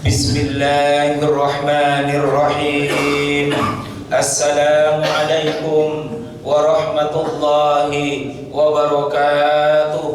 Bismillahirrahmanirrahim. Assalamualaikum warahmatullahi wabarakatuh.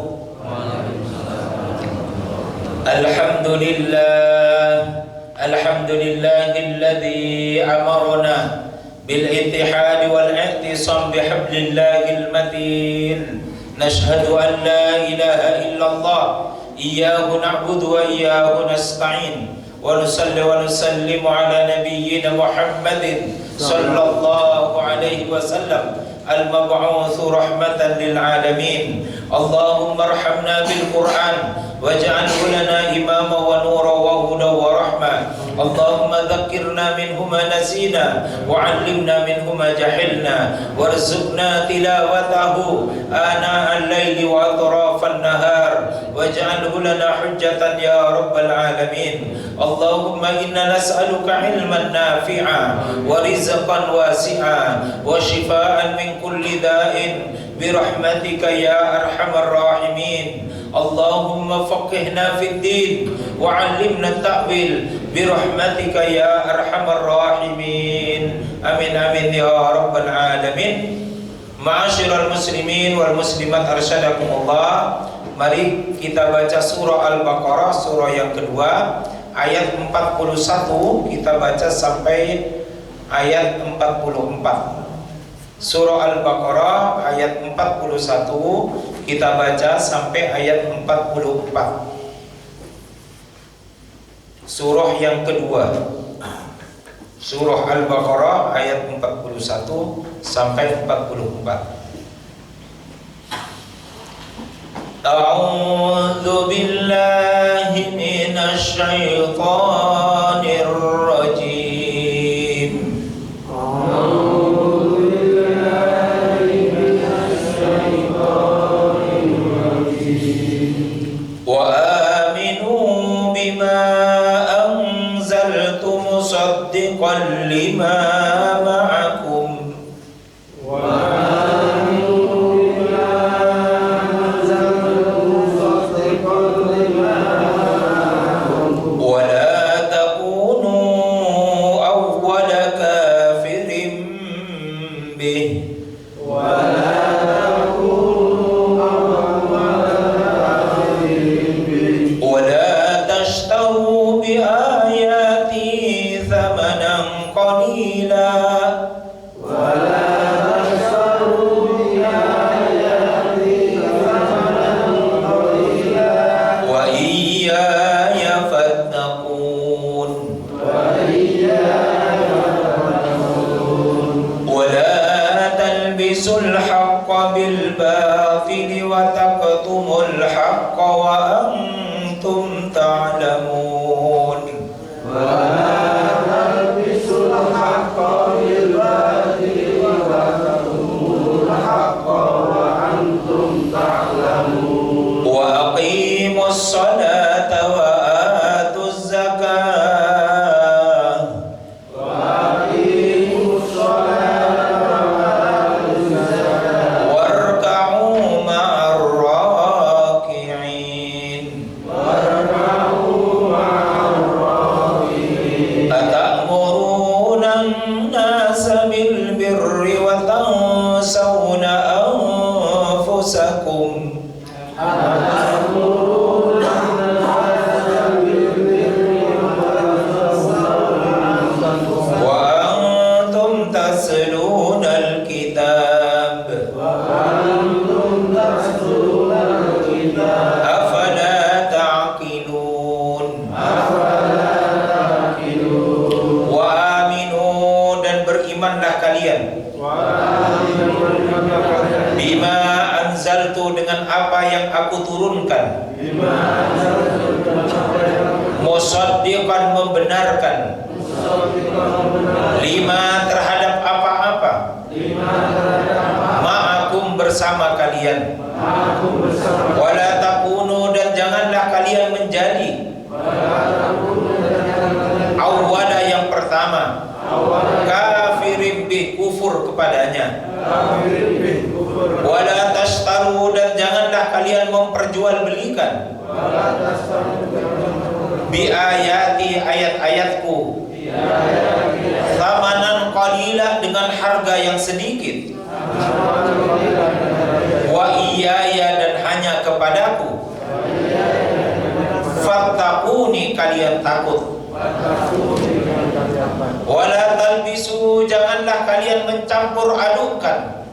Alhamdulillahilladzi amarna bil ittihad wal i'tisam bihablillahil matin. Nashhadu an la ilaha illallah iyyahu na'budu wa iyyahu nasta'in. Wa nusalli wa nusallimu ala nabiyyina Muhammadin sallallahu alaihi wasallam al-mab'utsu rahmatan lil alamin. Allahumma arhamna bil Qur'an waj'alhu lana imama wa nura wa huda wa rahmah. Allahumma dhakkirna minhu ma nasina wa 'allimna minhu ma jahilna warzuqna tilawatahu ana al-laili wa atrafan nahar waj'alhu lana hujjatan ya rabbal alamin. Allahumma inna nas'aluka ilman nafi'a wa rizqan wasi'a wa shifaa'an min kulli da'in birahmatika ya arhamar rahimin. Allahumma faqihna fid din wa 'allimna ta'wil birahmatika ya arhamar rahimin. Amin amin ya rabbal alamin. Ma'asyiral muslimin wal muslimat arsyadakumullah. Mari kita baca surah Al-Baqarah, surah yang kedua, ayat 41 kita baca sampai ayat 44. Surah Al-Baqarah ayat 41 kita baca sampai ayat 44. Surah yang kedua, surah Al-Baqarah ayat 41 sampai 44. A'udzu billahi minasy syaithanir rajim. A'udzu billahi minasy syaithanir rajim. Wa aminu bima anzaltu musaddiqan lima ma'akum. Musaddiqan membenarkan lima terhadap apa-apa ma'akum bersama kalian. Wala takunu dan janganlah kalian menjadi awwala yang pertama kafirin bih kufur kepadanya. Wala tashtaru dan janganlah kalian memperjualbelikan bi ayati ayat-ayatku, thamanan qalila dengan harga yang sedikit, wa iyaya dan hanya kepadaku, fattaquni kalian takut, wala talbisu janganlah kalian mencampur adukan,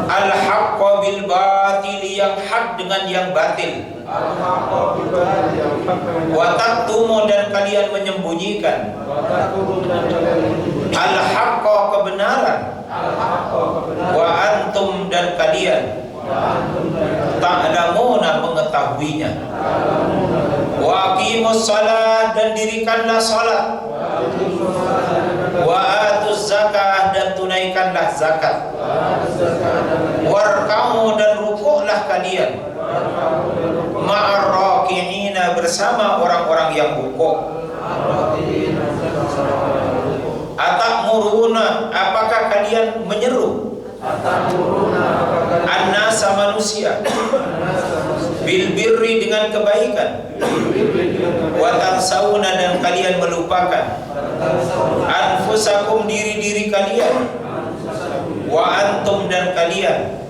al-haqqa bil batil yang hak dengan yang batil, wa taktumu dan kalian menyembunyikan, al-haqqa kebenaran, wa antum dan kalian ta'lamuna mengetahuinya, wa aqimus salat dan dirikanlah salat, wa atuz zakah dan tunaikanlah zakat, warka'u dan rukuklah kalian, ma'ar raki'ina bersama orang-orang yang rukuk. Atamuruna apakah kalian menyeru, an-nasa manusia, bil birri dengan kebaikan, wa tansawna dan kalian melupakan, anfusakum diri-diri kalian, wa antum dan kalian,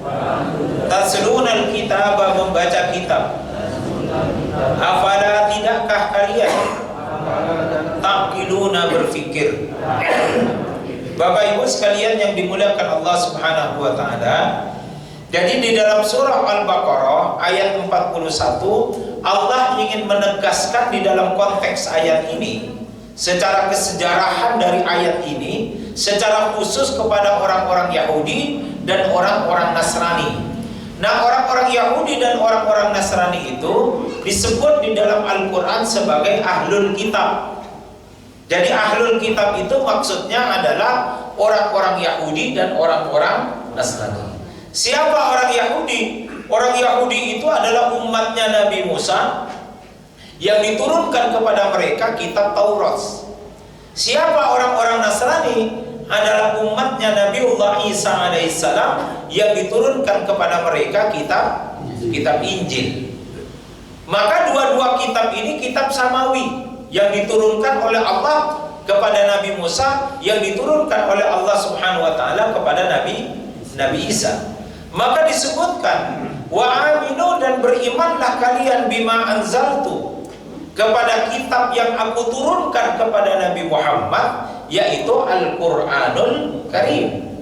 taslunal kitaba membaca kitab, afala tidakkah kalian taqiluna berfikir. Bapak Ibu sekalian yang dimuliakan Allah Subhanahu wa taala, jadi di dalam surah Al-Baqarah ayat 41 Allah ingin menegaskan di dalam konteks ayat ini, secara kesejarahan dari ayat ini secara khusus kepada orang-orang Yahudi dan orang-orang Nasrani. Nah, orang-orang Yahudi dan orang-orang Nasrani itu disebut di dalam Al-Quran sebagai ahlul kitab. Jadi ahlul kitab itu maksudnya adalah orang-orang Yahudi dan orang-orang Nasrani. Siapa orang Yahudi? Orang Yahudi itu adalah umatnya Nabi Musa yang diturunkan kepada mereka kitab Taurat. Siapa orang-orang Nasrani? Adalah umatnya Nabiullah Isa alaihissalam yang diturunkan kepada mereka kitab Injil. Maka dua-dua kitab ini kitab samawi yang diturunkan oleh Allah kepada Nabi Musa, yang diturunkan oleh Allah Subhanahu wa taala kepada Nabi Isa. Maka disebutkan wa aminu dan berimanlah kalian bima anzaltu kepada kitab yang aku turunkan kepada Nabi Muhammad, yaitu Al-Qur'anul Karim.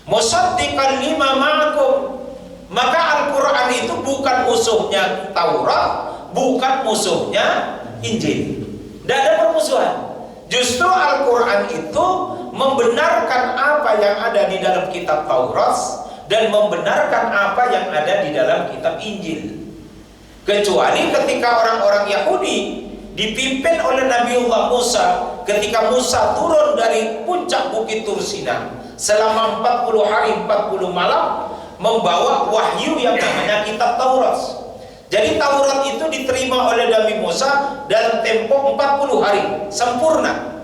Musaddiqan lima ma'akum, maka Al-Qur'an itu bukan musuhnya Taurat, bukan musuhnya Injil. Tidak ada permusuhan. Justru Al-Quran itu membenarkan apa yang ada di dalam kitab Taurat dan membenarkan apa yang ada di dalam kitab Injil. Kecuali ketika orang-orang Yahudi dipimpin oleh Nabiullah Musa, ketika Musa turun dari puncak Bukit Tursina selama 40 hari 40 malam membawa wahyu yang namanya kitab Taurat. Jadi Taurat itu diterima oleh Nabi Musa dalam tempo 40 hari sempurna.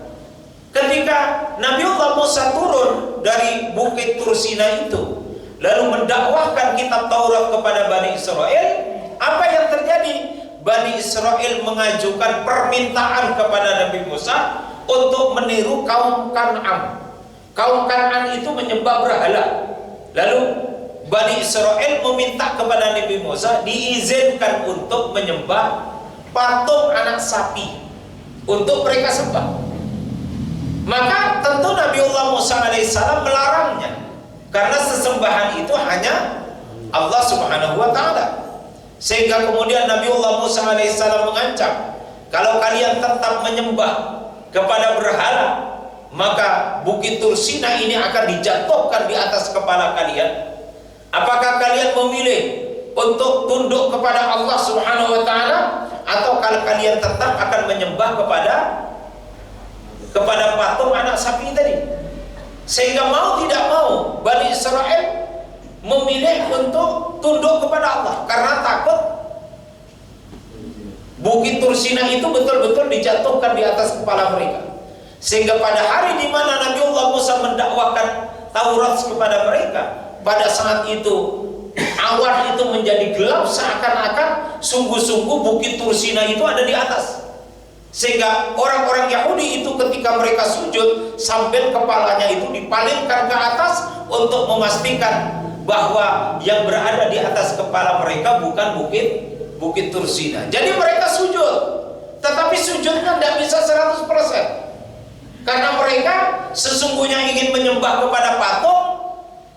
Ketika Nabiullah Musa turun dari Bukit Tursina itu lalu mendakwahkan kitab Taurat kepada Bani Israel, apa yang terjadi? Bani Israel mengajukan permintaan kepada Nabi Musa untuk meniru kaum Kan'an. Kaum Kan'an itu menyembah berhala. Lalu Bani Israel meminta kepada Nabi Musa diizinkan untuk menyembah patung anak sapi untuk mereka sembah. Maka tentu Nabiullah Musa alaihissalam melarangnya, karena sesembahan itu hanya Allah Subhanahu wa ta'ala. Sehingga kemudian Nabiullah Musa alaihissalam mengancam, kalau kalian tetap menyembah kepada berhala, maka Bukit Tursina ini akan dijatuhkan di atas kepala kalian. Apakah kalian memilih untuk tunduk kepada Allah Subhanahu wa ta'ala, atau kalau kalian tetap akan menyembah kepada patung anak sapi tadi? Sehingga mau tidak mau Bani Israel memilih untuk tunduk kepada Allah karena takut Bukit Tursina itu betul-betul dijatuhkan di atas kepala mereka. Sehingga pada hari di mana Nabiullah Musa mendakwakan Taurat kepada mereka, pada saat itu awan itu menjadi gelap, seakan-akan sungguh-sungguh Bukit Tursina itu ada di atas, sehingga orang-orang Yahudi itu ketika mereka sujud sambil kepalanya itu dipalingkan ke atas untuk memastikan bahwa yang berada di atas kepala mereka bukan Bukit Tursina. Jadi mereka sujud, tetapi sujudnya tidak bisa 100%, karena mereka sesungguhnya ingin menyembah kepada patung,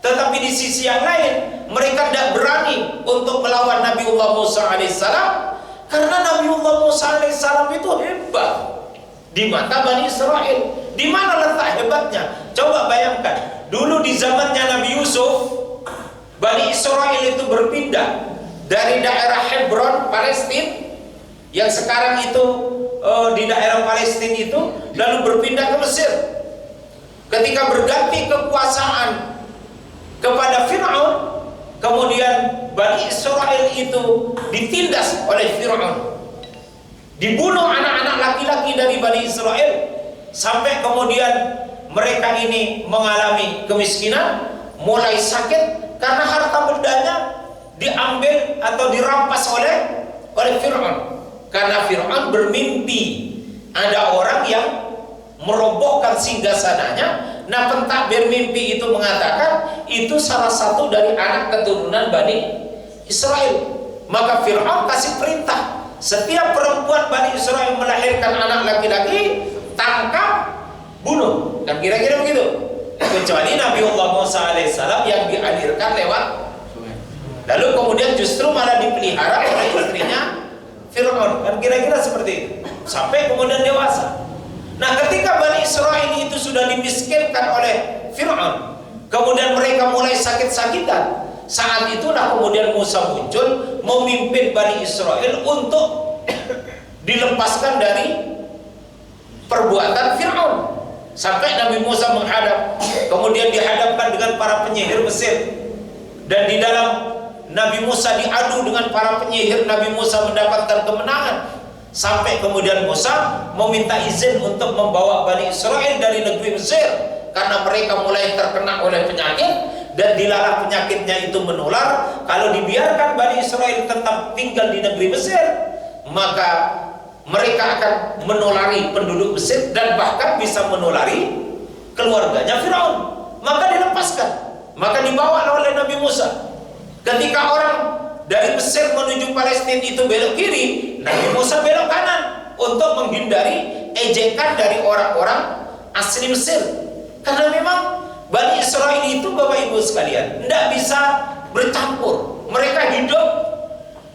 tetapi di sisi yang lain mereka tidak berani untuk melawan Nabiullah Musa alaihissalam, karena Nabiullah Musa alaihissalam itu hebat di mata Bani Israel. Di mana letak hebatnya? Coba bayangkan, dulu di zamannya Nabi Yusuf, Bani Israel itu berpindah dari daerah Hebron, Palestina, yang sekarang itu di daerah Palestina itu, lalu berpindah ke Mesir. Ketika berganti kekuasaan kepada Fir'aun, kemudian Bani Israel itu ditindas oleh Fir'aun, dibunuh anak-anak laki-laki dari Bani Israel, sampai kemudian mereka ini mengalami kemiskinan, mulai sakit karena harta bendanya diambil atau dirampas oleh Fir'aun. Karena Fir'aun bermimpi ada orang yang merobohkan singgasananya. Nah, pentadbir mimpi itu mengatakan itu salah satu dari anak keturunan Bani Israel. Maka Fir'aun kasih perintah, setiap perempuan Bani Israel melahirkan anak laki-laki, tangkap, bunuh. Kan kira-kira begitu. Kecuali Nabiullah Musa alaihissalam yang dialirkan lewat, lalu kemudian justru malah dipelihara oleh istrinya Fir'aun. Kan kira-kira seperti itu, sampai kemudian dewasa. Nah, ketika Bani Israel itu sudah dimiskinkan oleh Fir'aun, kemudian mereka mulai sakit-sakitan, saat itulah kemudian Musa muncul memimpin Bani Israel untuk dilepaskan dari perbuatan Fir'aun. Sampai Nabi Musa menghadap, kemudian dihadapkan dengan para penyihir Mesir, dan di dalam Nabi Musa diadu dengan para penyihir, Nabi Musa mendapatkan kemenangan. Sampai kemudian Musa meminta izin untuk membawa Bani Israel dari negeri Mesir, karena mereka mulai terkena oleh penyakit, dan dilarang penyakitnya itu menular. Kalau dibiarkan Bani Israel tetap tinggal di negeri Mesir, maka mereka akan menulari penduduk Mesir, dan bahkan bisa menulari keluarganya Firaun. Maka dilepaskan, maka dibawa oleh Nabi Musa. Ketika orang dari Mesir menuju Palestina itu belok kiri, Nabi Musa belok kanan untuk menghindari ejekan dari orang-orang asli Mesir. Karena memang Bani Israel itu, Bapak Ibu sekalian, tidak bisa bercampur. Mereka hidup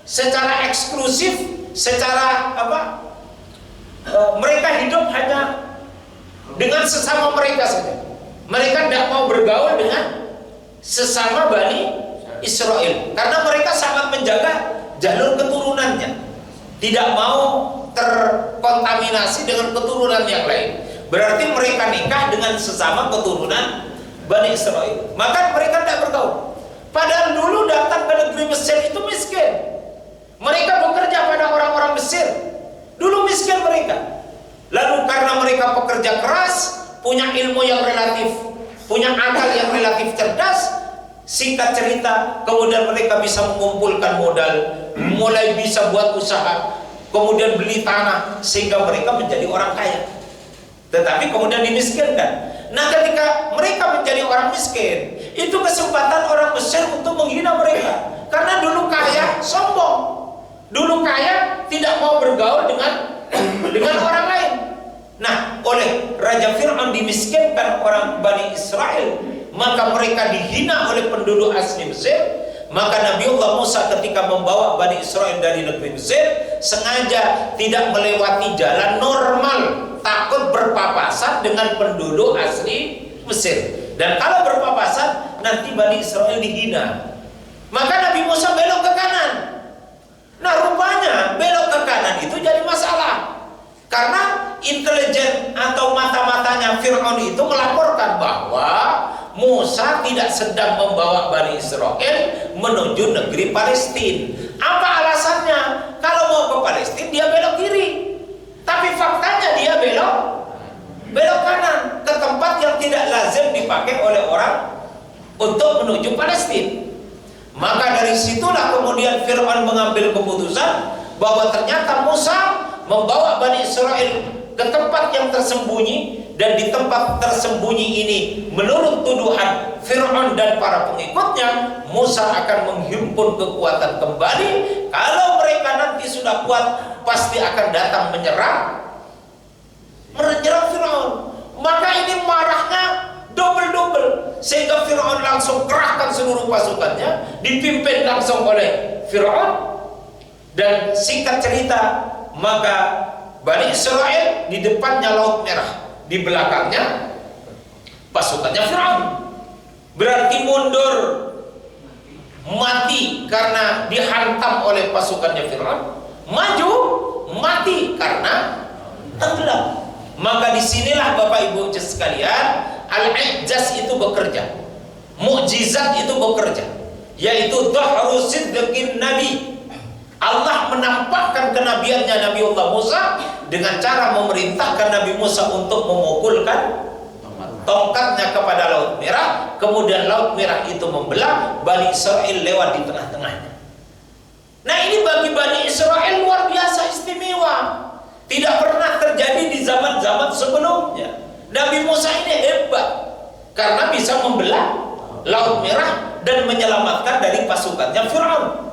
secara eksklusif, secara mereka hidup hanya dengan sesama mereka saja. Mereka tidak mau bergaul dengan sesama Bani Israel, karena mereka sangat menjaga jalur keturunannya, tidak mau terkontaminasi dengan keturunan yang lain. Berarti mereka nikah dengan sesama keturunan Bani Israel, maka mereka tidak bergaul. Padahal dulu datang ke negeri Mesir itu miskin, mereka bekerja pada orang-orang Mesir. Dulu miskin mereka, lalu karena mereka pekerja keras, punya ilmu yang relatif, punya akal yang relatif cerdas, singkat cerita, kemudian mereka bisa mengumpulkan modal, mulai bisa buat usaha, kemudian beli tanah, sehingga mereka menjadi orang kaya. Tetapi kemudian dimiskinkan. Nah, ketika mereka menjadi orang miskin, itu kesempatan orang Mesir untuk menghina mereka. Karena dulu kaya sombong, dulu kaya tidak mau bergaul dengan orang lain. Nah, oleh Raja Fir'aun dimiskinkan orang Bani Israel, maka mereka dihina oleh penduduk asli Mesir. Maka Nabiullah Musa ketika membawa Bani Israel dari negeri Mesir, sengaja tidak melewati jalan normal, takut berpapasan dengan penduduk asli Mesir. Dan kalau berpapasan, nanti Bani Israel dihina. Maka Nabi Musa belok ke kanan. Nah, rupanya belok ke kanan itu jadi masalah, karena intelijen atau mata-matanya Fir'aun itu melaporkan bahwa Musa tidak sedang membawa Bani Israel menuju negeri Palestina. Apa alasannya? Kalau mau ke Palestina dia belok kiri, tapi faktanya dia belok kanan, ke tempat yang tidak lazim dipakai oleh orang untuk menuju Palestina. Maka dari situlah kemudian Fir'aun mengambil keputusan bahwa ternyata Musa membawa Bani Israel ke tempat yang tersembunyi, dan di tempat tersembunyi ini menurut tuduhan Fir'aun dan para pengikutnya, Musa akan menghimpun kekuatan kembali. Kalau mereka nanti sudah kuat, pasti akan datang menyerang Fir'aun. Maka ini marahnya double-double, sehingga Fir'aun langsung kerahkan seluruh pasukannya, dipimpin langsung oleh Fir'aun. Dan singkat cerita, maka Bani Israel di depannya Laut Merah, di belakangnya pasukannya Fir'aun. Berarti mundur, mati karena dihantam oleh pasukannya Fir'aun. Maju, mati karena tenggelam. Maka disinilah Bapak Ibu sekalian, al-i'jaz itu bekerja, mukjizat itu bekerja, yaitu dhahru sidqin nabi. Allah menampakkan kenabiannya Nabiullah Musa dengan cara memerintahkan Nabi Musa untuk memukulkan tongkatnya kepada Laut Merah. Kemudian Laut Merah itu membelah, Bani Israel lewat di tengah-tengahnya. Nah, ini bagi Bani Israel luar biasa istimewa, tidak pernah terjadi di zaman-zaman sebelumnya. Nabi Musa ini hebat karena bisa membelah Laut Merah dan menyelamatkan dari pasukannya Fir'aun,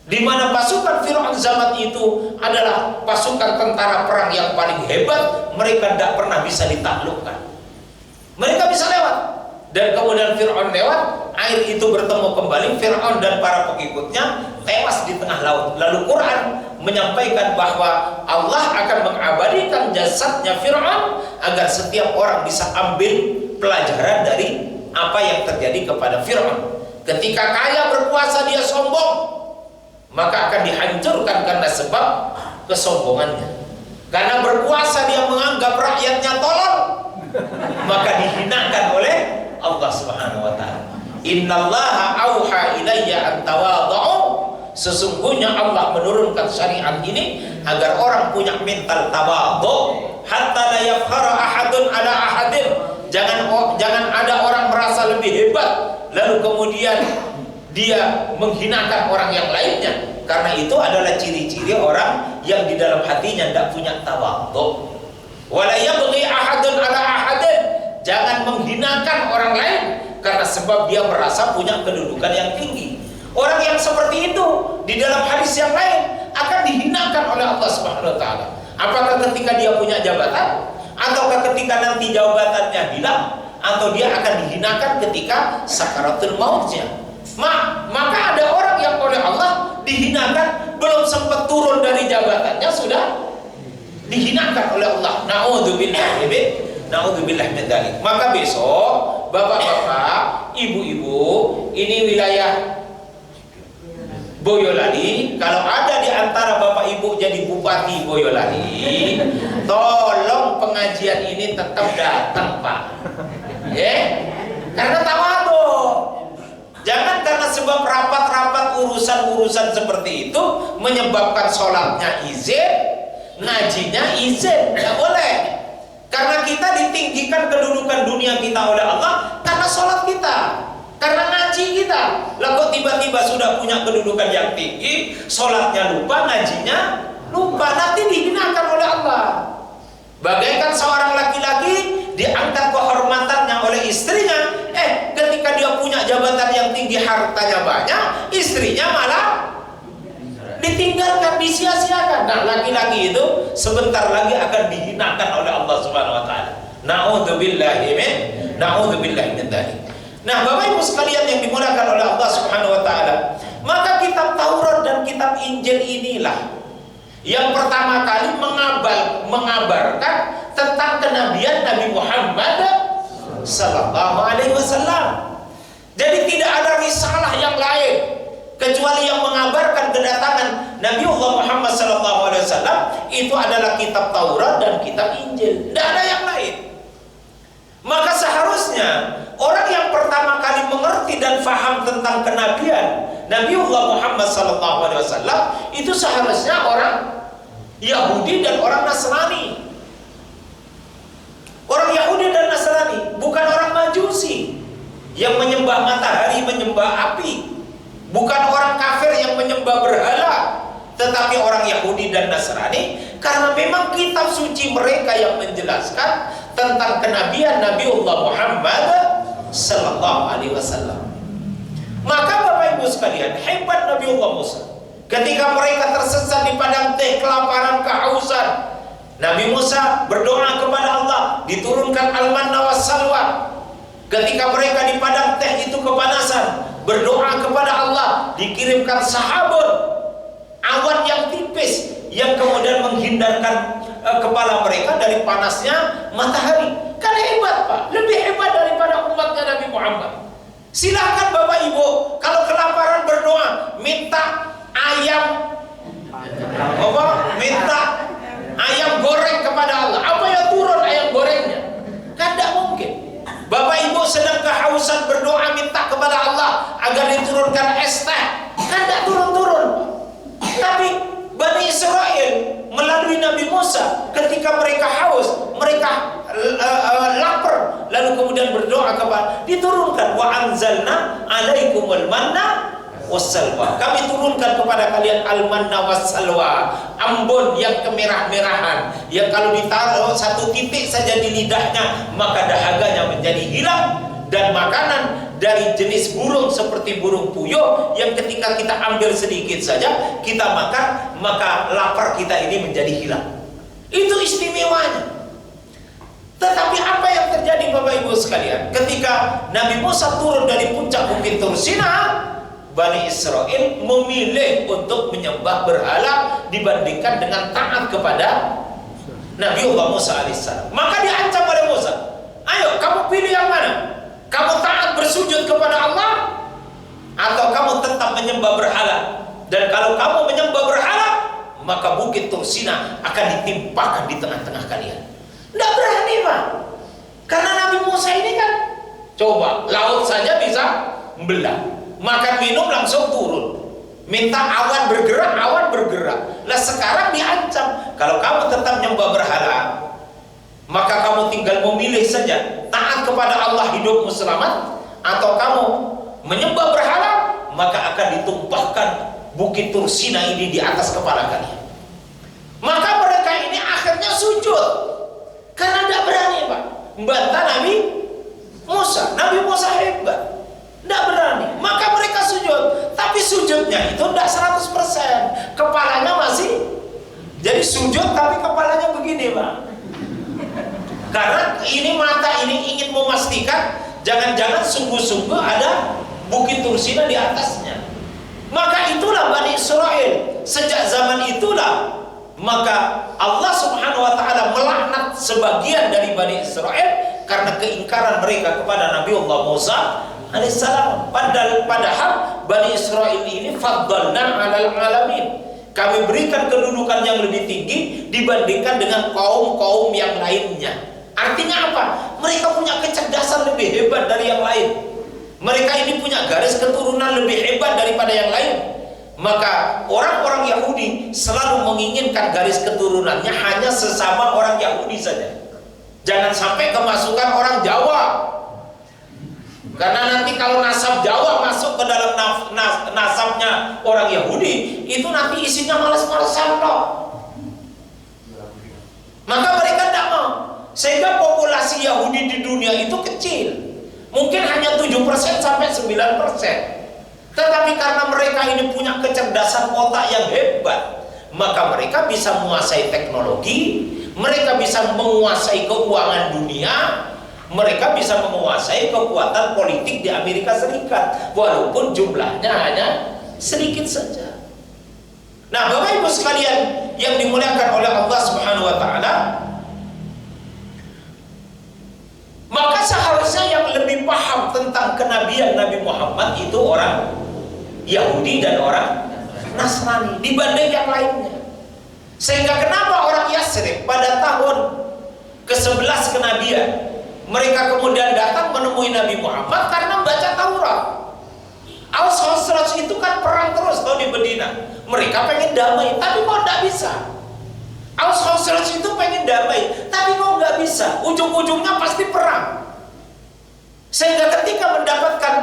di mana pasukan Fir'aun zaman itu adalah pasukan tentara perang yang paling hebat. Mereka tidak pernah bisa ditaklukkan. Mereka bisa lewat, dan kemudian Fir'aun lewat, air itu bertemu kembali, Fir'aun dan para pengikutnya tewas di tengah laut. Lalu Quran menyampaikan bahwa Allah akan mengabadikan jasadnya Fir'aun agar setiap orang bisa ambil pelajaran dari apa yang terjadi kepada Fir'aun. Ketika kaya berkuasa dia sombong, maka akan dihancurkan karena sebab kesombongannya. Karena berkuasa dia menganggap rakyatnya tolol, maka dihinakan oleh Allah Subhanahu wa taala. Innallaha auha ilayya an tawadhu. Sesungguhnya Allah menurunkan syariat ini agar orang punya mental tawadhu, hatta la yafkhara ahadun ala ahadin. Jangan ada orang merasa lebih hebat lalu kemudian dia menghinakan orang yang lainnya, karena itu adalah ciri-ciri orang yang di dalam hatinya tidak punya tawadhu. Wala yabghi ahadun ala ahadin, jangan menghinakan orang lain karena sebab dia merasa punya kedudukan yang tinggi. Orang yang seperti itu di dalam hadis yang lain akan dihinakan oleh Allah Subhanahu wa taala. Apakah ketika dia punya jabatan, ataukah ketika nanti jabatannya hilang, atau dia akan dihinakan ketika sakaratul mautnya. Maka ada orang yang oleh Allah dihinakan, belum sempat turun dari jabatannya sudah dihinakan oleh Allah. Na'udzubillah min dzalik. Maka besok bapak-bapak, ibu-ibu, ini wilayah Boyolali, kalau ada di antara bapak ibu jadi bupati Boyolali, tolong pengajian ini tetap datang, Pak. Karena tawadhu. Jangan karena sebab rapat-rapat urusan-urusan seperti itu menyebabkan sholatnya izin, ngajinya izin. Tidak boleh. Karena kita ditinggikan kedudukan dunia kita oleh Allah karena sholat kita, karena ngaji kita. Lah kok tiba-tiba sudah punya kedudukan yang tinggi, sholatnya lupa, ngajinya lupa, nanti dihinakan oleh Allah. Bagaikan seorang laki-laki diangkat kehormatannya oleh istrinya, ketika dia punya jabatan yang tinggi, hartanya banyak, istrinya malah ditinggalkan, disia-siakan. Nah, laki-laki itu sebentar lagi akan dihinakan oleh Allah Subhanahu wa taala. Na'udzubillahi min dzalik. Nah, Bapak Ibu sekalian yang dimuliakan oleh Allah Subhanahu wa taala, maka kitab Taurat dan kitab Injil inilah yang pertama kali mengabarkan tentang kenabian Nabi Muhammad sallallahu alaihi wasallam. Jadi tidak ada risalah yang lain kecuali yang mengabarkan kedatangan Nabiullah Muhammad sallallahu alaihi wasallam. Itu adalah kitab Taurat dan kitab Injil. Tidak ada yang lain. Maka seharusnya orang yang pertama kali mengerti dan faham tentang kenabian Nabiullah Muhammad sallallahu alaihi wasallam itu seharusnya orang Yahudi dan orang Nasrani. Orang Yahudi dan Nasrani, bukan orang Majusi yang menyembah matahari, menyembah api. bukan orang kafir yang menyembah berhala, tetapi orang Yahudi dan Nasrani, karena memang kitab suci mereka yang menjelaskan tentang kenabian Nabiullah Muhammad sallallahu alaihi wasallam. Maka Bapak Ibu sekalian, hebat Nabiullah Musa. Ketika mereka tersesat di padang teh, kelaparan, kehausan, Nabi Musa berdoa kepada Allah, diturunkan al-manna was-salwa. Ketika mereka di padang teh itu kepanasan, berdoa kepada Allah, dikirimkan sahabut, awan yang tipis yang kemudian menghindarkan kepala mereka dari panasnya matahari. Kan hebat Pak, lebih hebat daripada umatnya Nabi Muhammad. Silahkan Bapak Ibu, kalau kelaparan berdoa, minta ayam minta ayam goreng kepada Allah. Apa yang turun ayam gorengnya? Kan tidak mungkin. Bapak Ibu sedang kehausan, berdoa minta kepada Allah agar diturunkan es teh, kan tidak turun-turun. Tapi Bani Israel melalui Nabi Musa, ketika mereka haus, mereka lapar, lalu kemudian berdoa kepada, diturunkan wa anzalna alaikumul manna wassalwa. Kami turunkan kepada kalian al-manna wassalwa, ambon yang kemerah-merahan, yang kalau ditaruh satu titik saja di lidahnya maka dahaganya menjadi hilang, dan makanan dari jenis burung seperti burung puyuh yang ketika kita ambil sedikit saja kita makan maka lapar kita ini menjadi hilang. Itu istimewanya. Tetapi apa yang terjadi Bapak Ibu sekalian, ketika Nabi Musa turun dari puncak bukit Tur Sina, Bani Israel memilih untuk menyembah berhala dibandingkan dengan taat kepada Nabiullah Musa alaihissalam. Maka diancam oleh Musa, ayo kamu pilih yang mana? Kamu taat bersujud kepada Allah, atau kamu tetap menyembah berhala? Dan kalau kamu menyembah berhala, maka bukit Tur Sina akan ditimpakan di tengah-tengah kalian. Tidak berani Pak, karena Nabi Musa ini kan, coba laut saja bisa membelah, makan minum langsung turun, minta awan bergerak. Lah sekarang diancam, kalau kamu tetap menyembah berhala, maka kamu tinggal memilih saja, taat kepada Allah hidupmu selamat, atau kamu menyembah berhala, maka akan ditumpahkan bukit Tur Sina ini di atas kepala kalian. Maka mereka ini akhirnya sujud, karena tidak berani Pak membantah Nabi Musa. Nabi Musa hebat, tidak berani, maka mereka sujud. Tapi sujudnya itu tidak 100%, kepalanya masih, jadi sujud tapi kepalanya begini Pak. Karena ini mata ini ingin memastikan jangan-jangan sungguh-sungguh ada bukit Tur Sina di atasnya. Maka itulah Bani Israel. Sejak zaman itulah maka Allah Subhanahu wa taala melaknat sebagian dari Bani Israel karena keingkaran mereka kepada Nabiullah Musa alaihissalam. Padahal Bani Israel ini faddalna 'alal alamin. Kami berikan kedudukan yang lebih tinggi dibandingkan dengan kaum-kaum yang lainnya. Artinya apa? Mereka punya kecerdasan lebih hebat dari yang lain. Mereka ini punya garis keturunan lebih hebat daripada yang lain. Maka orang-orang Yahudi selalu menginginkan garis keturunannya hanya sesama orang Yahudi saja. Jangan sampai kemasukan orang Jawa. Karena nanti kalau nasab Jawa masuk ke dalam nasabnya orang Yahudi, itu nanti isinya malas-malasan loh. Maka mereka tidak mau. Sehingga populasi Yahudi di dunia itu kecil, mungkin hanya 7% sampai 9%. Tetapi karena mereka ini punya kecerdasan otak yang hebat, maka mereka bisa menguasai teknologi, mereka bisa menguasai keuangan dunia, mereka bisa menguasai kekuatan politik di Amerika Serikat, walaupun jumlahnya hanya sedikit saja. Nah, Bapak Ibu sekalian yang dimuliakan oleh Allah Subhanahu wa taala, maka seharusnya yang lebih paham tentang kenabian Nabi Muhammad itu orang Yahudi dan orang Nasrani dibanding yang lainnya. Sehingga kenapa orang Yasrib pada tahun ke-11 kenabian mereka kemudian datang menemui Nabi Muhammad karena membaca Taurat. Aus-Khazraj itu kan perang terus di Medina. Mereka pengen damai, tapi kok tidak bisa. Aus-Khazraj itu pengen damai, tapi kok nggak bisa. Ujung-ujungnya pasti perang. Sehingga ketika mendapatkan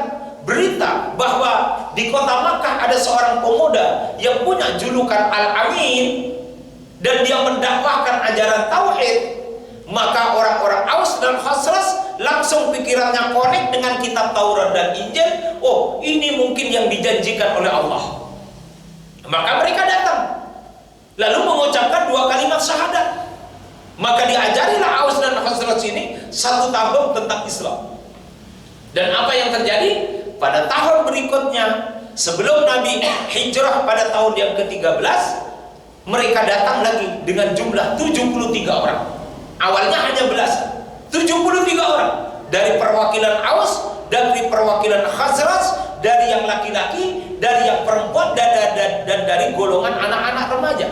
berita bahwa di kota Makkah ada seorang pemuda yang punya julukan Al-Amin dan dia mendakwahkan ajaran tauhid, maka orang-orang Aus dan Khazraj langsung pikirannya connect dengan kitab Taurat dan Injil. Oh, ini mungkin yang dijanjikan oleh Allah. Maka mereka datang lalu mengucapkan 2 kalimat syahadat. Maka diajarilah Aus dan Khazraj ini 1 tahun tentang Islam. Dan apa yang terjadi? Pada tahun berikutnya, sebelum Nabi hijrah pada tahun yang ke-13, mereka datang lagi dengan jumlah 73 orang. Awalnya hanya belasan, 73 orang. Dari perwakilan Aus, dari perwakilan Khazraj, dari yang laki-laki, dari yang perempuan, dan dari golongan anak-anak remaja.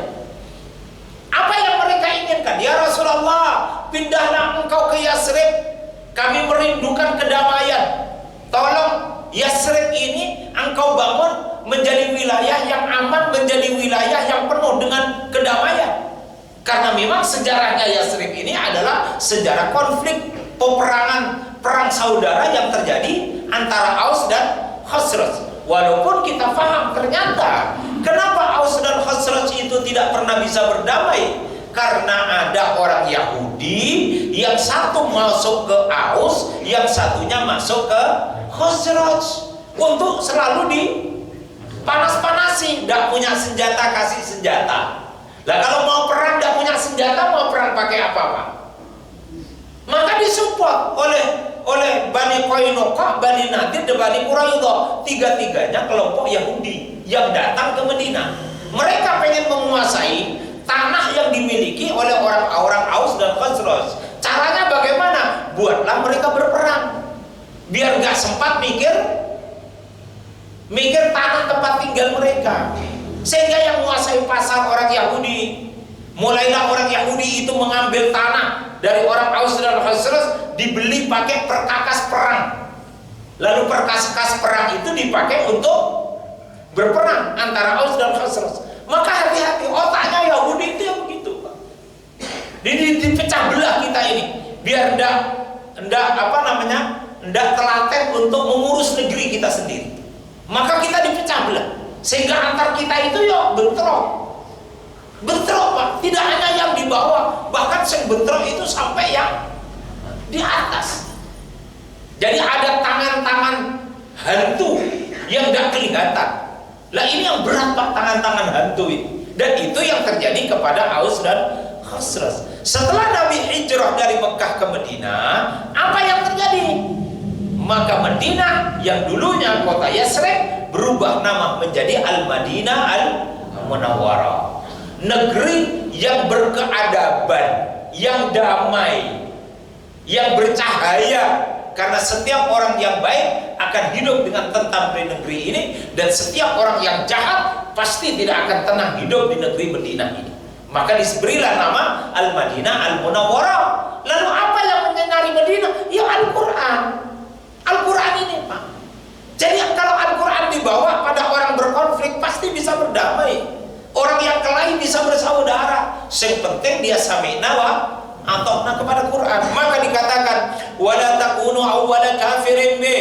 Apa yang mereka inginkan? Ya Rasulullah, pindahlah engkau ke Yasrib, kami merindukan kedamaian. Tolong Yasrib ini engkau bangun menjadi wilayah yang aman, menjadi wilayah yang penuh dengan kedamaian. Karena memang sejarahnya Yasrib ini adalah sejarah konflik, peperangan, perang saudara yang terjadi antara Aus dan Khazraj. Walaupun kita paham ternyata kenapa Aus dan Khazraj itu tidak pernah bisa berdamai, karena ada orang Yahudi yang satu masuk ke Aus, yang satunya masuk ke Khazraj untuk selalu dipanas-panasi. Tidak punya senjata, kasih senjata. Lah kalau mau perang tidak punya senjata, mau perang pakai apa-apa? Maka disupport oleh Bani Qainuqa, Bani Nadir, dan Bani Quraidah. Tiga-tiganya kelompok Yahudi yang datang ke Madinah. Mereka pengen menguasai tanah yang dimiliki oleh orang-orang Aus dan Khazraj. Caranya bagaimana? Buatlah mereka berperang, biar gak sempat mikir tanah tempat tinggal mereka. Sehingga yang menguasai pasar orang Yahudi. Mulailah orang Yahudi itu mengambil tanah dari orang Aus dan Khazraj, dibeli pakai perkakas perang. Lalu perkakas perang itu dipakai untuk berperang antara Aus dan Khazraj. Maka hati-hati, otaknya Yahudi itu yang begitu, Pak. Dipecah belah kita ini, biar ndak telaten untuk mengurus negeri kita sendiri. Maka kita dipecah belah, sehingga antar kita itu ya bentrok, Pak. Tidak hanya yang di bawah, bahkan yang bentrok itu sampai yang di atas. Jadi ada tangan-tangan hantu yang tidak kelihatan. Lah ini yang berat, Pak, tangan-tangan hantu ini. Dan itu yang terjadi kepada Aus dan Khazraj. Setelah Nabi hijrah dari Mekah ke Madinah, apa yang terjadi? Maka Madinah yang dulunya kota Yasrib berubah nama menjadi Al-Madinah Al-Munawwarah. Negeri yang berkeadaban, yang damai, yang bercahaya. Karena setiap orang yang baik akan hidup dengan tentram di negeri ini, dan setiap orang yang jahat pasti tidak akan tenang hidup di negeri Madinah ini. Maka diberilah nama Al-Madinah Al-Munawwarah. Lalu apa yang menyinari Madinah? Ya Al-Quran. Al-Quran ini, Pak. Jadi kalau Al-Quran dibawa pada orang berkonflik, pasti bisa berdamai. Orang yang kelahi bisa bersaudara. Yang penting dia sami'na wa ata'na kepada Quran. Maka dikatakan wala takunu awwala kafirin bi.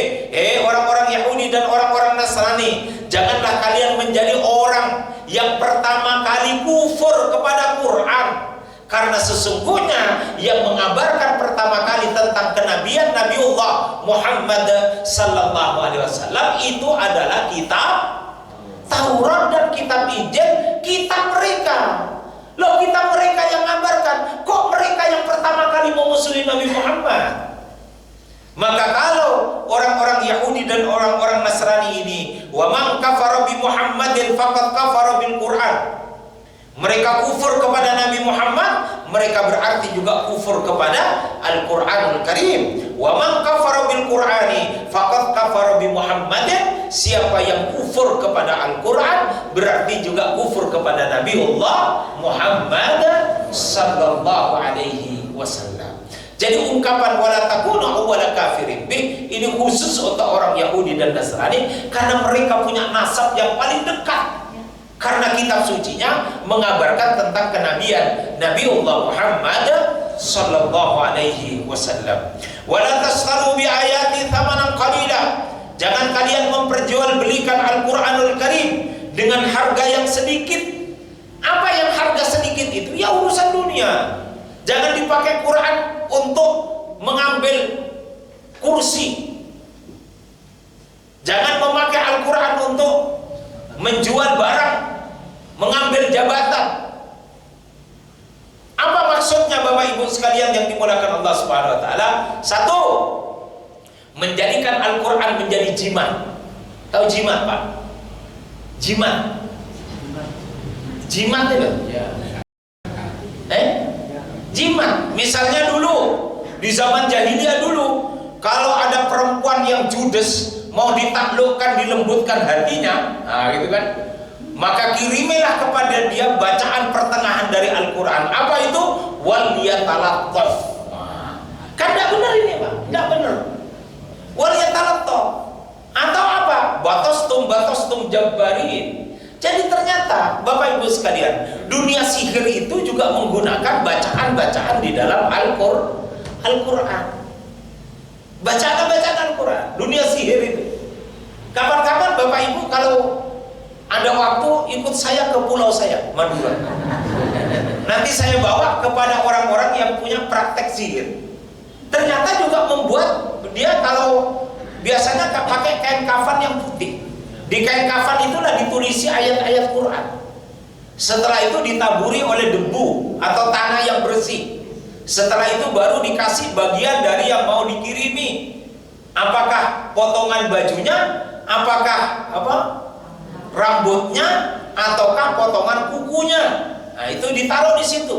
Orang-orang Yahudi dan orang-orang Nasrani, janganlah kalian menjadi orang yang pertama kali kufur kepada Quran. Karena sesungguhnya yang mengabarkan pertama kali tentang kenabian Nabiullah Muhammad sallallahu alaihi wasallam itu adalah kitab Taurat dan kitab Injil, kitab mereka. Loh, kitab mereka yang mengabarkan, kok mereka yang pertama kali memusuhi Nabi Muhammad? Maka kalau orang-orang Yahudi dan orang-orang Nasrani ini, wa man kafara bi Muhammadin faqad kafara bil Quran, mereka kufur kepada Nabi Muhammad, mereka berarti juga kufur kepada Al-Quranul Karim. Wa man kafara bil Qur'ani faqad kafara bi Muhammadin. Siapa yang kufur kepada Al-Quran berarti juga kufur kepada Nabiullah Muhammad sallallahu alaihi wasallam. Jadi ungkapan wala takunu awwala kafirin bih ini khusus untuk orang Yahudi dan Nasrani, karena mereka punya nasab yang paling dekat. Karena kitab sucinya mengabarkan tentang kenabian Nabiullah Muhammad sallallahu alaihi wasallam. Wala tasharu bi ayati thamanan qalila. Jangan kalian memperjualbelikan Al-Quranul Karim dengan harga yang sedikit. Apa yang harga sedikit itu? Ya urusan dunia. Jangan dipakai Quran untuk mengambil kursi. Jangan memakai Al-Quran untuk menjual barang, mengambil jabatan. Apa maksudnya Bapak Ibu sekalian yang dimulakan Allah Subhanahu wa taala? Satu, menjadikan Al-Quran menjadi jimat. Tahu jimat, Pak? Jimat. Jimat itu? Jimat. Misalnya dulu di zaman jahiliyah dulu, kalau ada perempuan yang judes mau ditaklukkan, dilembutkan hatinya, nah gitu kan, maka kirimilah kepada dia bacaan pertengahan dari Al-Quran. Apa itu? Wal yatalattaf. Kan tidak benar ini, Pak, tidak benar. Wal yatalattaf atau apa? Batastum jabbarin. Jadi ternyata Bapak Ibu sekalian, dunia sihir itu juga menggunakan bacaan-bacaan di dalam Al-Quran. Bacaan-bacaan Al-Quran, dunia sihir itu. Kapan-kapan Bapak Ibu kalau ada waktu ikut saya ke pulau saya, Madura. Nanti saya bawa kepada orang-orang yang punya praktek sihir. Ternyata juga membuat dia, kalau biasanya pakai kain kafan yang putih. Di kain kafan itulah ditulisi ayat-ayat Quran. Setelah itu ditaburi oleh debu atau tanah yang bersih. Setelah itu baru dikasih bagian dari yang mau dikirimi. Apakah potongan bajunya, apakah rambutnya, ataukah potongan kukunya. Nah, itu ditaruh di situ.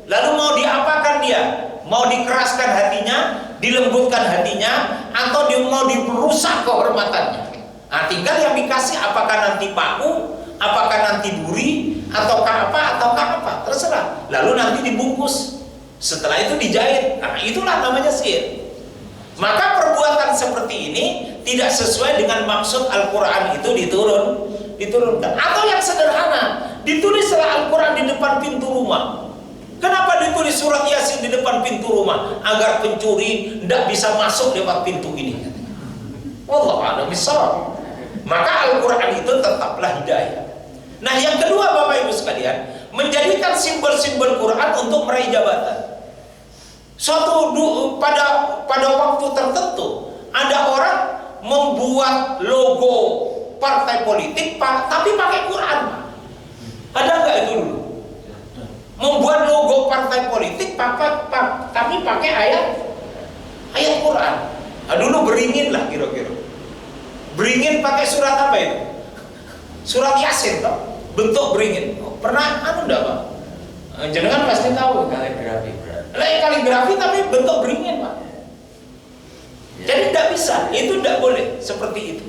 Lalu mau diapakan dia? Mau dikeraskan hatinya, dilembutkan hatinya, atau dia mau diperusak kehormatannya. Nah, tinggal yang dikasih apakah nanti paku, apakah nanti duri, ataukah apa, terserah. Lalu nanti dibungkus. Setelah itu dijahit. Nah, itulah namanya sihir. Maka perbuatan seperti ini tidak sesuai dengan maksud Al-Quran itu diturunkan. Atau yang sederhana, ditulislah Al-Quran di depan pintu rumah. Kenapa ditulis surat Yasin di depan pintu rumah? Agar pencuri tidak bisa masuk lewat pintu ini. Wallahu a'lam bishawab. Maka Al-Quran itu tetaplah hidayah. Nah, yang kedua Bapak Ibu sekalian, menjadikan simbol-simbol Quran untuk meraih jabatan. Pada waktu tertentu ada orang membuat logo partai politik tapi pakai Quran. Ada nggak itu dulu? Membuat logo partai politik tapi pakai ayat Quran. Nah, dulu beringin lah kira-kira. Beringin pakai surat apa itu? Surat Yasin toh? Bentuk beringin. Pernah enggak, Pak? Jenengan pasti tahu kaligrafi. Kaligrafi tapi bentuk beringin, Pak. Jadi tidak bisa, itu tidak boleh seperti itu.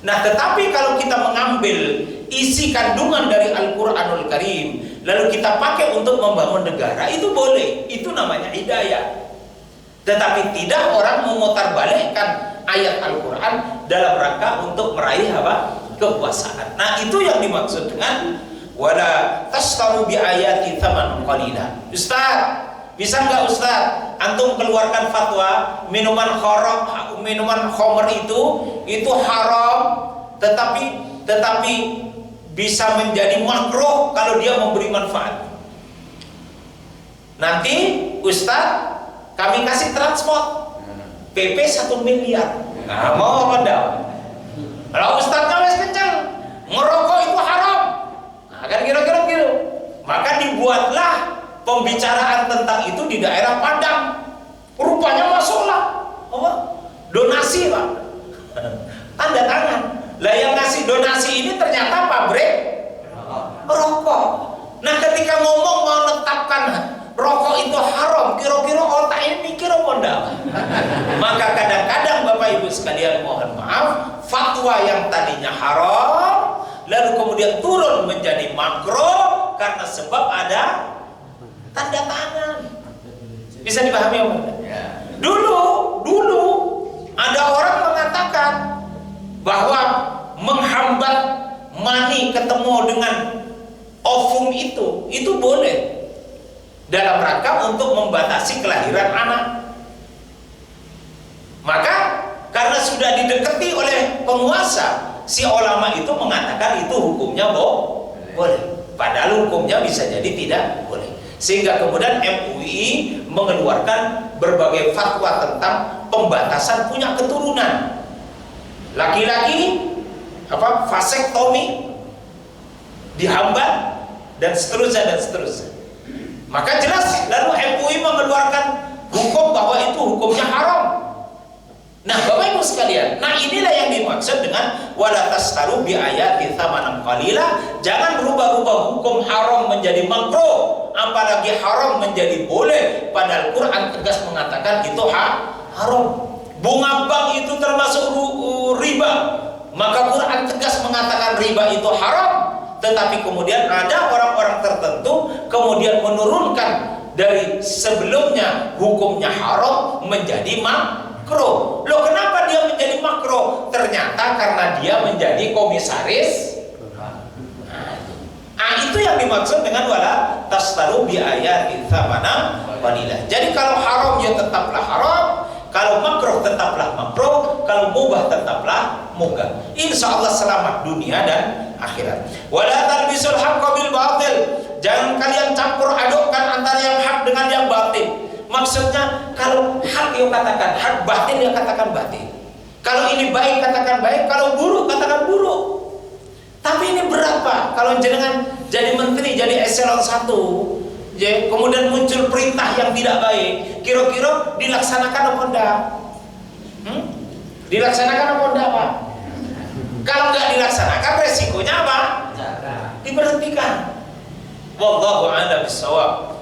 Nah, tetapi kalau kita mengambil isi kandungan dari Al-Quranul Karim lalu kita pakai untuk membangun negara, itu boleh. Itu namanya hidayah. Tetapi tidak orang memutarbalikkan ayat Al-Quran dalam rangka untuk meraih kekuasaan. Nah, itu yang dimaksud dengan wala tashtaru bi ayati tsamanan qalila. Ustaz, bisa nggak Ustaz antum keluarkan fatwa minuman khamr itu haram, tetapi bisa menjadi makruh kalau dia memberi manfaat. Nanti Ustaz kami kasih transport PP 1 miliar. Nah, mau apa enggak? Kalau Ustaznya wes kencang, ngerokok itu haram. Nah, kan kira-kira gitu. Maka dibuatlah pembicaraan tentang itu di daerah Padang. Rupanya masuklah donasi, Pak. Tanda tangan. Lah yang ngasih donasi ini ternyata pabrik rokok. Nah, ketika ngomong mau menetapkan rokok itu haram, kira-kira otak ini mikir apa enggak? Maka kadang-kadang Bapak Ibu sekalian, mohon maaf, fatwa yang tadinya haram lalu kemudian turun menjadi makruh karena sebab ada tanda tangan. Bisa dipahami apa? Dulu ada orang mengatakan bahwa menghambat mani ketemu dengan ovum itu boleh dalam rangka untuk membatasi kelahiran anak. Maka karena sudah didekati oleh penguasa, si ulama itu mengatakan itu hukumnya boleh. Padahal hukumnya bisa jadi tidak boleh. Sehingga kemudian MUI mengeluarkan berbagai fatwa tentang pembatasan punya keturunan. Laki-laki vasektomi dihambat dan seterusnya. Maka jelas lalu MUI mengeluarkan hukum bahwa itu hukumnya haram. Nah, Bapak Ibu sekalian, inilah yang dimaksud dengan wala tastaru bi ayati tsamanan qalila. Jangan rubah-rubah hukum haram menjadi makruh, apalagi haram menjadi boleh. Padahal Quran tegas mengatakan itu haram. Bunga bank itu termasuk riba. Maka Quran tegas mengatakan riba itu haram. Tetapi kemudian ada orang-orang tertentu kemudian menurunkan dari sebelumnya hukumnya haram menjadi makruh. Loh, kenapa dia menjadi makruh? Ternyata karena dia menjadi komisaris. Itu yang dimaksud dengan wala tastaru bi ayati tsamanan qalila. Jadi kalau haram ya tetaplah haram, kalau makruh tetaplah makruh, kalau mubah tetaplah mubah. Insya Allah selamat dunia dan akhirat. Wala talbisul haqqo bil batil. Jangan kalian campur adukkan antara yang hak dengan yang batil. Maksudnya kalau hak dia katakan hak, batil dia katakan batil. Kalau ini baik katakan baik, kalau buruk katakan buruk. Tapi ini berapa? Kalau jenengan jadi menteri, jadi eselon 1, kemudian muncul perintah yang tidak baik, kira-kira dilaksanakan apa enggak? Dilaksanakan apa enggak, Pak? Kalau enggak dilaksanakan resikonya apa? Diberhentikan. Wallahu a'lam bishawab.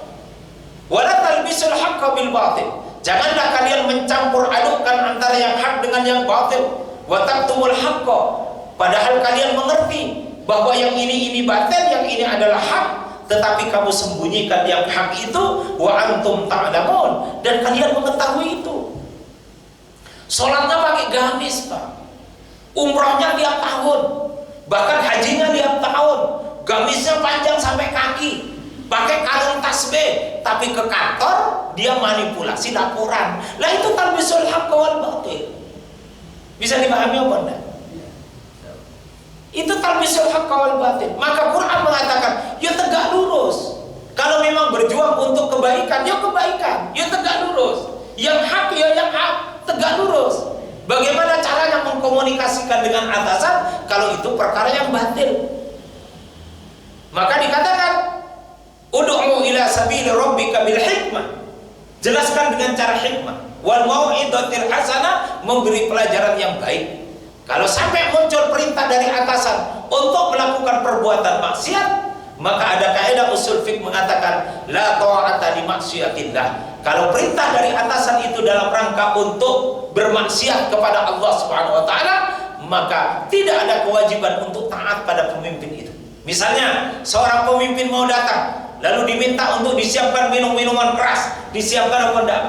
Wala talbisul haqqo bil batil. Janganlah kalian mencampur adukkan antara yang hak dengan yang batil. Wa taktumul haqqo. Padahal kalian mengerti bahwa yang ini batil, yang ini adalah hak, tetapi kamu sembunyikan yang hak itu. Wa antum ta'lamun, dan kalian mengetahui itu. Sholatnya pakai gamis, Pak. Umrahnya tiap tahun, bahkan hajinya tiap tahun. Gamisnya panjang sampai kaki, pakai kalung tasbih, tapi ke kantor dia manipulasi laporan. Lah itu talbisul haqq wal batil. Bisa dipahami apa enggak? Itu talbisul haqq wal batil. Maka Quran mengatakan, ya tegak lurus. Kalau memang berjuang untuk kebaikan, ya kebaikan, ya tegak lurus. Yang hak, ya yang hak, tegak lurus. Bagaimana caranya mengkomunikasikan dengan atasan kalau itu perkara yang batil? Maka dikatakan, ud'u ila sabili rabbika bil hikmah. Jelaskan dengan cara hikmah. Wal mau'izatil hasanah, memberi pelajaran yang baik. Kalau sampai muncul perintah dari atasan untuk melakukan perbuatan maksiat, maka ada kaidah usul fiqh mengatakan la ta'ata li maksiatillah. Kalau perintah dari atasan itu dalam rangka untuk bermaksiat kepada Allah Subhanahu wa taala, maka tidak ada kewajiban untuk taat pada pemimpin itu. Misalnya seorang pemimpin mau datang, lalu diminta untuk disiapkan minuman keras, disiapkan apa enggak?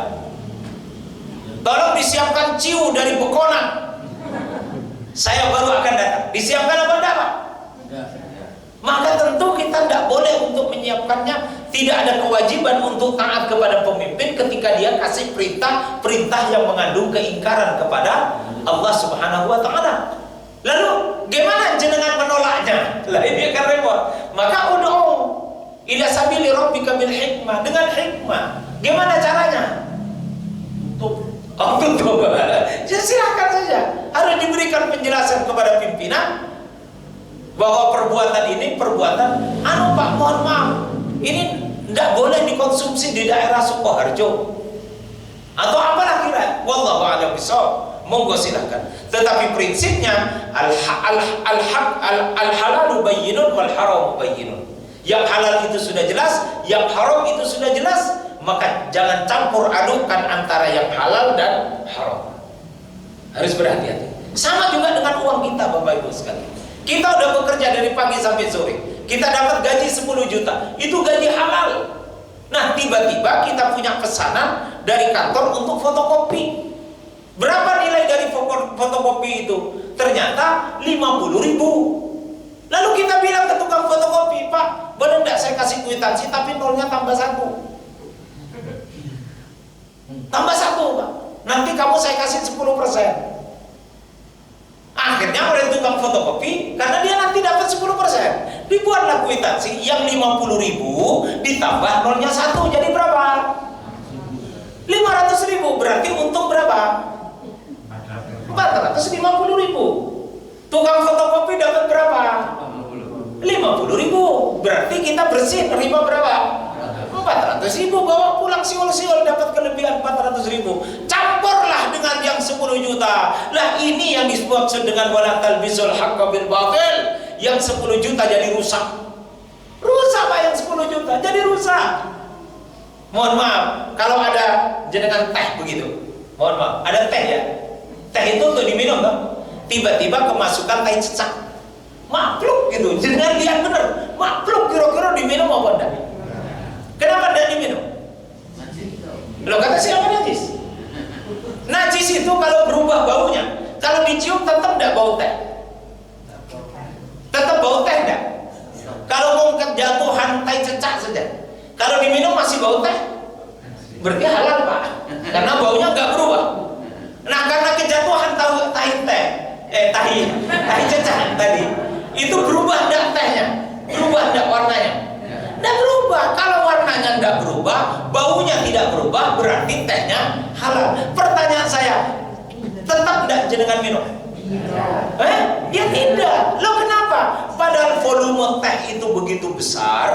Tolong disiapkan ciu dari Bekonan, saya baru akan datang. Disiapkan apa enggak, Pak? Maka tentu kita tidak boleh untuk menyiapkannya. Tidak ada kewajiban untuk taat kepada pemimpin ketika dia kasih perintah yang mengandung keingkaran kepada Allah Subhanahu wa taala. Lalu gimana jenengan menolaknya? Lah ini kan repot. Maka ud'u ila sabili rabbika bil hikmah, dengan hikmah. Gimana caranya? Tutup. Ya silakan saja. Harus diberikan penjelasan kepada pimpinan bahwa perbuatan ini perbuatan Pak, mohon maaf, ini tidak boleh dikonsumsi di daerah Sukoharjo atau apalah kira. Wallahu a'lam bishawab. Monggo silahkan. Tetapi prinsipnya al-halalu bayyinun wal haramu bayyinun. Yang halal itu sudah jelas, yang haram itu sudah jelas. Maka jangan campur adukkan antara yang halal dan haram. Harus berhati-hati. Sama juga dengan uang kita, Bapak Ibu sekalian. Kita udah bekerja dari pagi sampai sore, kita dapat gaji 10 juta, itu gaji halal. Nah, tiba-tiba kita punya pesanan dari kantor untuk fotokopi. Berapa nilai dari fotokopi itu? Ternyata 50.000. Lalu kita bilang ke tukang fotokopi, Pak, boleh enggak saya kasih kwitansi tapi nolnya tambah 1? Tambah 1, Pak. Nanti kamu saya kasih 10%. Akhirnya oleh tukang fotokopi, karena dia nanti dapat 10%, dibuatlah kwitansi yang 50.000 ditambah nolnya 1 jadi berapa? 500.000. Berarti untung berapa? 450.000. Tukang fotokopi dapat berapa? 50.000. Berarti kita bersih terima berapa? 400.000. Bawa pulang siul-siul dapat kelebihan 400.000. Campurlah dengan yang 10 juta. Lah ini yang disebut dengan wala talbisul haqqa bil batil. Yang 10 juta jadi rusak. Rusak Pak, yang 10 juta jadi rusak. Mohon maaf, kalau ada jenengan teh begitu. Mohon maaf, ada teh ya. Teh itu untuk diminum kan? Tiba-tiba kemasukan teh cecak. Makluk gitu. Jenengan lihat bener. Makluk kira-kira diminum apa enggak? Kenapa enggak diminum? Loh, kata siapa najis? Najis itu kalau berubah baunya. Kalau dicium tetap enggak bau teh? Tetap bau teh enggak? Kalau mau kejatuhan teh cecak saja. Kalau diminum masih bau teh? Berarti halal Pak. Karena baunya enggak berubah. Nah, karena kejatuhan tahi cecak tadi, itu berubah enggak tehnya? Berubah enggak warnanya? Enggak berubah. Kalau warnanya enggak berubah, baunya tidak berubah, berarti tehnya halal. Pertanyaan saya, tetap enggak jenengan minum? Ya tidak. Loh, kenapa? Padahal volume teh itu begitu besar,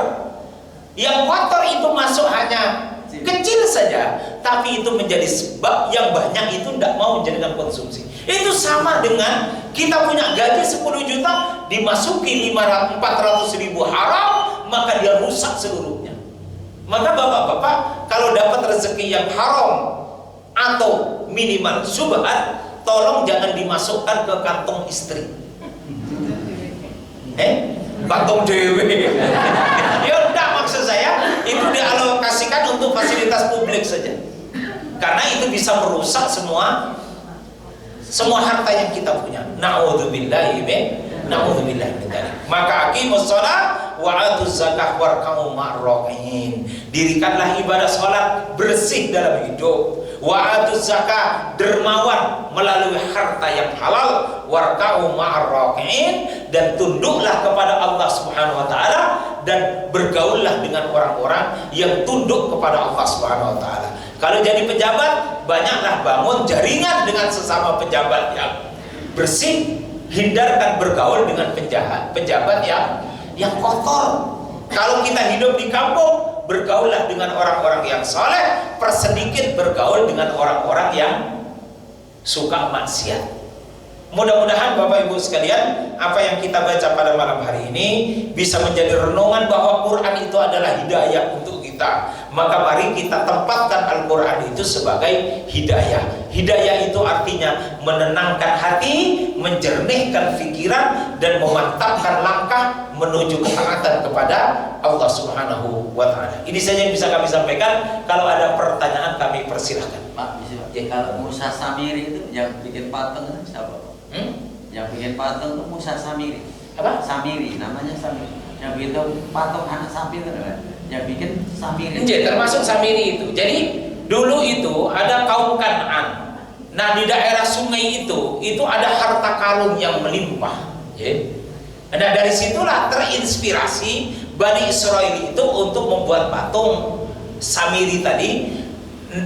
yang kotor itu masuk hanya kecil saja, tapi itu menjadi sebab yang banyak itu tidak mau jenengan konsumsi. Itu sama dengan kita punya gaji 10 juta, dimasuki 400.000 haram, maka dia rusak seluruhnya. Maka bapak-bapak, kalau dapat rezeki yang haram atau minimal syubhat, tolong jangan dimasukkan ke kantong istri. Kantong dewe. Ya udah, maksud saya itu dialokasikan untuk fasilitas publik saja. Karena itu bisa merusak semua harta yang kita punya. Na'udzubillahi min dzalik. Maka aqimus shalah wa atuz zakah warka'u ma'ar-raki'in. Dirikanlah ibadah salat bersih dalam hidup. Wa atuz zakah, dermawan melalui harta yang halal, warka'u ma'ar-raki'in, dan tunduklah kepada Allah Subhanahu wa taala dan bergaullah dengan orang-orang yang tunduk kepada Allah Subhanahu wa taala. Kalau jadi pejabat, banyaklah bangun jaringan dengan sesama pejabat yang bersih. Hindarkan bergaul dengan pejabat yang kotor. Kalau kita hidup di kampung, bergaullah dengan orang-orang yang saleh, persedikit bergaul dengan orang-orang yang suka maksiat. Mudah-mudahan Bapak Ibu sekalian, apa yang kita baca pada malam hari ini bisa menjadi renungan bahwa Quran itu adalah hidayah untuk kita. Maka mari kita tempatkan Al-Quran itu sebagai hidayah. Hidayah itu artinya menenangkan hati, menjernihkan pikiran, dan memantapkan langkah menuju ketaatan kepada Allah Subhanahu wa ta'ala. Ini saja yang bisa kami sampaikan. Kalau ada pertanyaan kami persilahkan. Pak, bisa kalau Musa Samiri itu yang bikin patung itu siapa? Yang bikin patung itu Musa Samiri. Apa? Samiri, namanya Samiri. Yang bikin patung anak sapi itu kan? Yang bikin Samiri. Jadi termasuk Samiri itu. Jadi dulu itu ada kaum Kan'an. Nah, di daerah sungai itu ada harta karun yang melimpah. Nah, dari situlah terinspirasi Bani Israel itu untuk membuat patung Samiri tadi.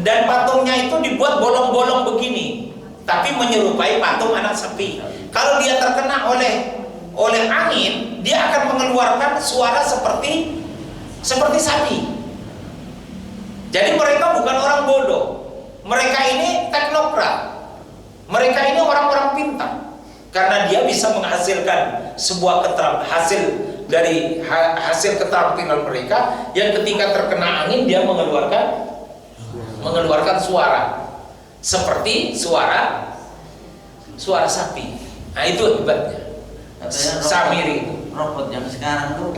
Dan patungnya itu dibuat bolong-bolong begini, tapi menyerupai patung anak sapi. Kalau dia terkena oleh angin, dia akan mengeluarkan suara seperti sapi. Jadi mereka bukan orang bodoh. Mereka ini teknokrat. Mereka ini orang-orang pintar. Karena dia bisa menghasilkan sebuah hasil keterampilan mereka yang ketika terkena angin dia mengeluarkan suara seperti suara sapi. Nah, itu hebatnya. Samiri itu. Robot yang sekarang tuh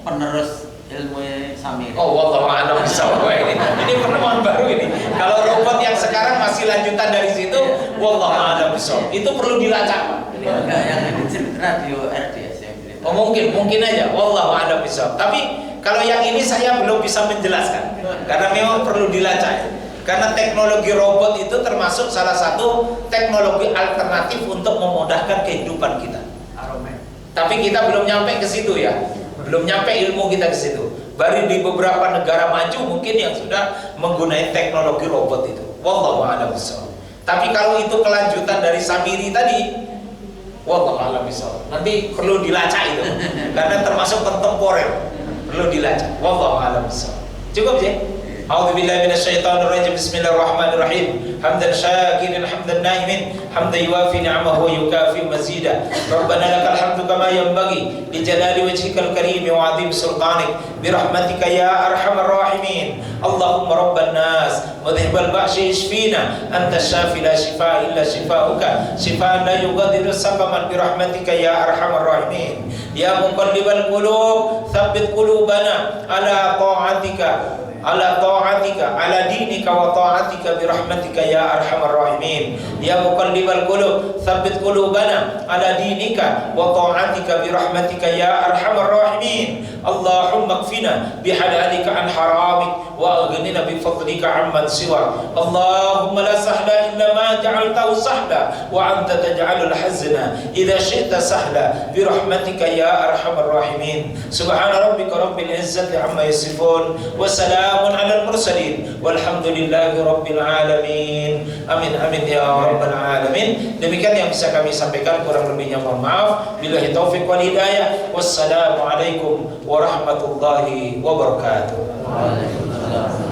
penerus ilmu Samiri. Oh, wallahu a'lam bishawab ini. Ini penemuan baru ini. Kalau robot yang sekarang masih lanjutan dari situ, wallahu a'lam bishawab. Itu perlu dilacak. Enggak, yang di radio RDS yang cerita. Oh, mungkin aja. Wallahu a'lam bishawab. Tapi kalau yang ini saya belum bisa menjelaskan karena memang perlu dilacak. Karena teknologi robot itu termasuk salah satu teknologi alternatif untuk memudahkan kehidupan kita. Tapi kita belum nyampe ke situ ya. Belum nyampe ilmu kita ke situ. Baru di beberapa negara maju mungkin yang sudah menggunakan teknologi robot itu. Wallahu a'lam bishawab. Tapi kalau itu kelanjutan dari Samiri tadi, wallahu a'lam bishawab. Nanti perlu dilacak itu. Karena termasuk kontemporer. Perlu dilacak. Wallahu a'lam bishawab. Cukup sih? أعوذ بالله من الشيطان الرجيم بسم الله الرحمن الرحيم حمدا شاكرا حمدا نائما حمدا يوافي نعمه ويكافئ مزيدا ربنا لك الحمد كما ينبغي لجلال وجهك الكريم وعظيم سلطانك برحمتك يا أرحم الراحمين اللهم رب الناس مذهب البأس اشفينا أنت الشافي لا شفاء إلا شفاؤك شفاء لا يغادر سقما برحمتك يا أرحم الراحمين يا مقلب القلوب ثبت قلوبنا على طاعتك على دينك وطاعتك برحمتك يا أرحم الراحمين يا مقلب القلوب ثبت قلوبنا على دينك وطاعتك برحمتك يا أرحم الراحمين اللهم اكفنا بحلالك عن حرامك وأغننا بفضلك عمن سواك اللهم لا سهل إلا ما جعلته سهلا وأنت تجعل الحزن إذا شئت سهلا برحمتك يا أرحم الراحمين سبحان ربك رب العزة عما يصفون وسلام على المرسلين والحمد لله رب العالمين amin amin ya rabbal alamin. Demikian yang bisa kami sampaikan, kurang lebihnya mohon maaf. Billahi taufik wal hidayah. Wassalamualaikum warahmatullahi wabarakatuh. Waalaikumsalam.